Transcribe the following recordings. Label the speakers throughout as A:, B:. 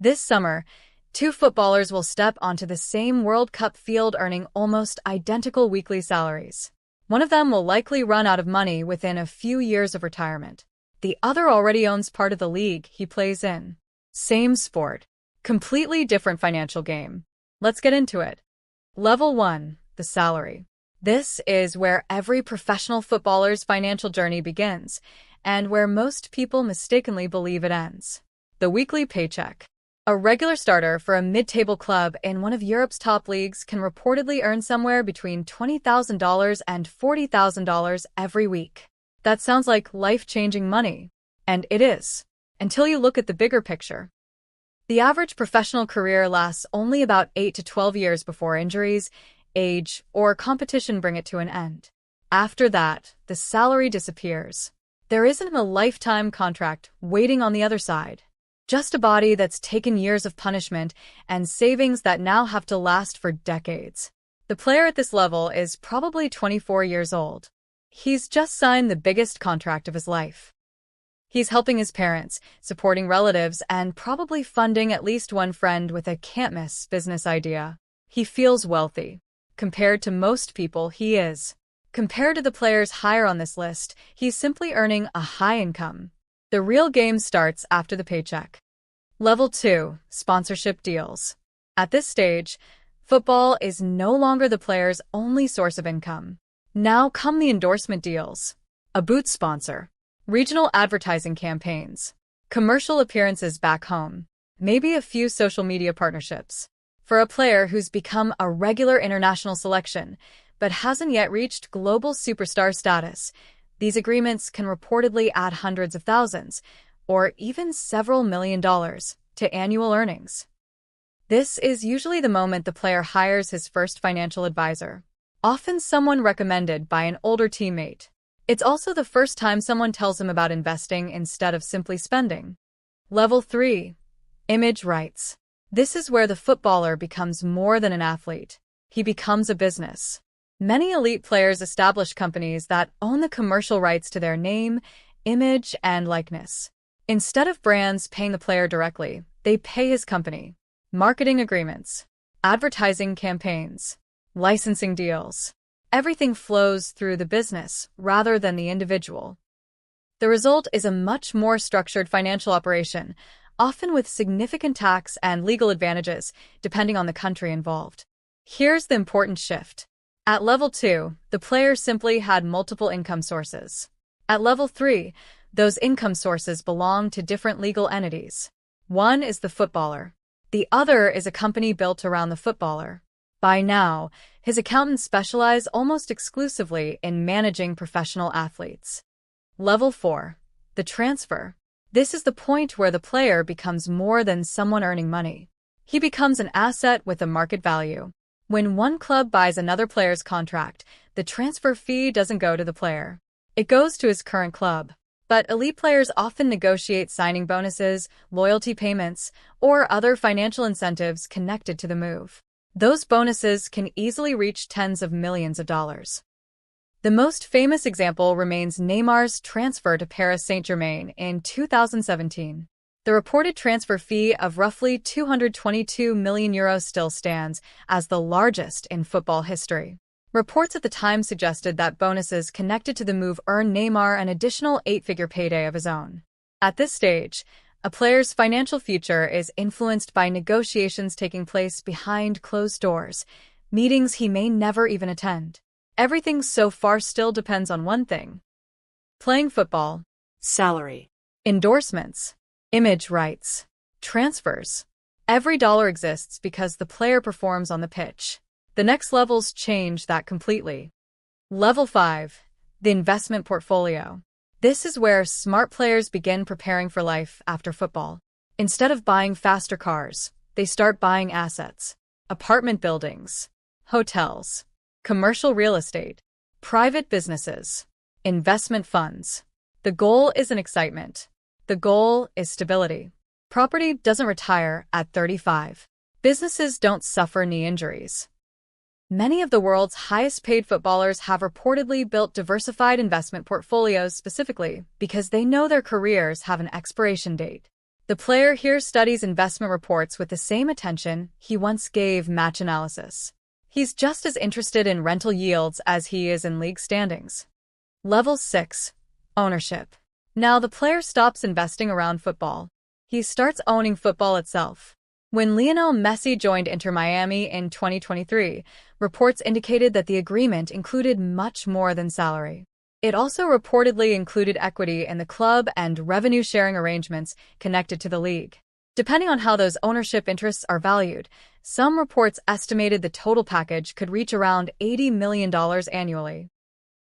A: This summer, two footballers will step onto the same World Cup field earning almost identical weekly salaries. One of them will likely run out of money within a few years of retirement. The other already owns part of the league he plays in. Same sport. Completely different financial game. Let's get into it. Level 1. The salary. This is where every professional footballer's financial journey begins, and where most people mistakenly believe it ends. The weekly paycheck. A regular starter for a mid-table club in one of Europe's top leagues can reportedly earn somewhere between $20,000 and $40,000 every week. That sounds like life-changing money. And it is, until you look at the bigger picture. The average professional career lasts only about 8 to 12 years before injuries, age, or competition bring it to an end. After that, the salary disappears. There isn't a lifetime contract waiting on the other side. Just a body that's taken years of punishment and savings that now have to last for decades. The player at this level is probably 24 years old. He's just signed the biggest contract of his life. He's helping his parents, supporting relatives, and probably funding at least one friend with a can't-miss business idea. He feels wealthy. Compared to most people, he is. Compared to the players higher on this list, he's simply earning a high income. The real game starts after the paycheck. Level 2. Sponsorship deals. At this stage, football is no longer the player's only source of income. Now come the endorsement deals. A boot sponsor. Regional advertising campaigns. Commercial appearances back home. Maybe a few social media partnerships. For a player who's become a regular international selection, but hasn't yet reached global superstar status, these agreements can reportedly add hundreds of thousands, or even several $1 million, to annual earnings. This is usually the moment the player hires his first financial advisor, often someone recommended by an older teammate. It's also the first time someone tells him about investing instead of simply spending. Level 3. Image rights. This is where the footballer becomes more than an athlete. He becomes a business. Many elite players establish companies that own the commercial rights to their name, image, and likeness. Instead of brands paying the player directly, they pay his company. Marketing agreements, advertising campaigns, licensing deals. Everything flows through the business rather than the individual. The result is a much more structured financial operation, often with significant tax and legal advantages, depending on the country involved. Here's the important shift. At level 2, the player simply had multiple income sources. At level 3, those income sources belong to different legal entities. One is the footballer. The other is a company built around the footballer. By now, his accountants specialize almost exclusively in managing professional athletes. Level 4. The transfer. This is the point where the player becomes more than someone earning money. He becomes an asset with a market value. When one club buys another player's contract, the transfer fee doesn't go to the player. It goes to his current club. But elite players often negotiate signing bonuses, loyalty payments, or other financial incentives connected to the move. Those bonuses can easily reach tens of millions of dollars. The most famous example remains Neymar's transfer to Paris Saint-Germain in 2017. The reported transfer fee of roughly €222 million still stands as the largest in football history. Reports at the time suggested that bonuses connected to the move earned Neymar an additional 8-figure payday of his own. At this stage, a player's financial future is influenced by negotiations taking place behind closed doors, meetings he may never even attend. Everything so far still depends on one thing: playing football,
B: salary,
A: endorsements, image rights, transfers. Every dollar exists because the player performs on the pitch. The next levels change that completely. Level 5. The investment portfolio. This is where smart players begin preparing for life after football. Instead of buying faster cars, they start buying assets: apartment buildings, hotels, commercial real estate, private businesses, investment funds. The goal isn't excitement. The goal is stability. Property doesn't retire at 35. Businesses don't suffer knee injuries. Many of the world's highest-paid footballers have reportedly built diversified investment portfolios specifically because they know their careers have an expiration date. The player here studies investment reports with the same attention he once gave match analysis. He's just as interested in rental yields as he is in league standings. Level 6. Ownership. Now the player stops investing around football. He starts owning football itself. When Lionel Messi joined Inter Miami in 2023, reports indicated that the agreement included much more than salary. It also reportedly included equity in the club and revenue-sharing arrangements connected to the league. Depending on how those ownership interests are valued, some reports estimated the total package could reach around $80 million annually.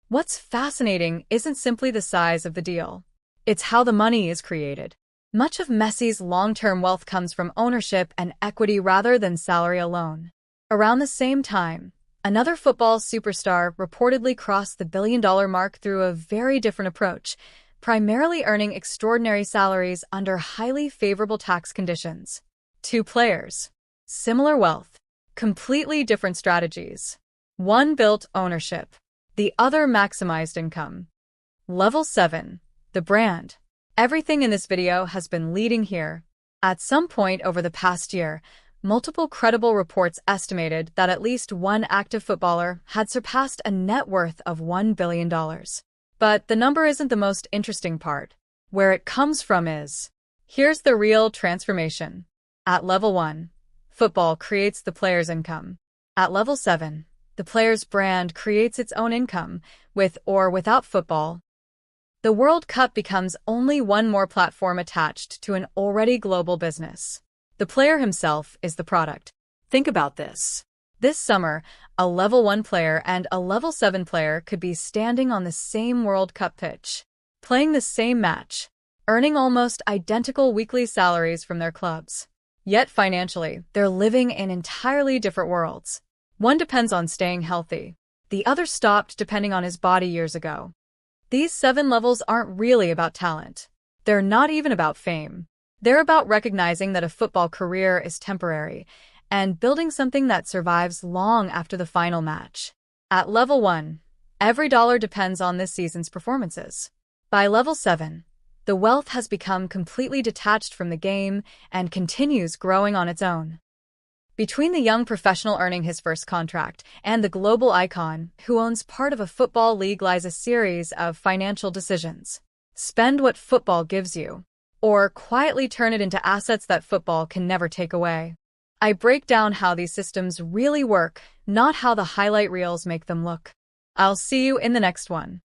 A: What's fascinating isn't simply the size of the deal. It's how the money is created. Much of Messi's long-term wealth comes from ownership and equity rather than salary alone. Around the same time, another football superstar reportedly crossed the billion-dollar mark through a very different approach, primarily earning extraordinary salaries under highly favorable tax conditions. Two players. Similar wealth. Completely different strategies. One built ownership. The other maximized income. Level 7. The brand. Everything in this video has been leading here. At some point over the past year, multiple credible reports estimated that at least one active footballer had surpassed a net worth of $1 billion. But the number isn't the most interesting part. Where it comes from is. Here's the real transformation. At level 1, football creates the player's income. At level 7, the player's brand creates its own income, with or without football. The World Cup becomes only one more platform attached to an already global business. The player himself is the product. Think about this. This summer, a level 1 player and a level 7 player could be standing on the same World Cup pitch, playing the same match, earning almost identical weekly salaries from their clubs. Yet financially, they're living in entirely different worlds. One depends on staying healthy. The other stopped depending on his body years ago. These 7 levels aren't really about talent. They're not even about fame. They're about recognizing that a football career is temporary and building something that survives long after the final match. At level 1, every dollar depends on this season's performances. By level 7, the wealth has become completely detached from the game and continues growing on its own. Between the young professional earning his first contract and the global icon who owns part of a football league lies a series of financial decisions. Spend what football gives you, or quietly turn it into assets that football can never take away. I break down how these systems really work, not how the highlight reels make them look. I'll see you in the next one.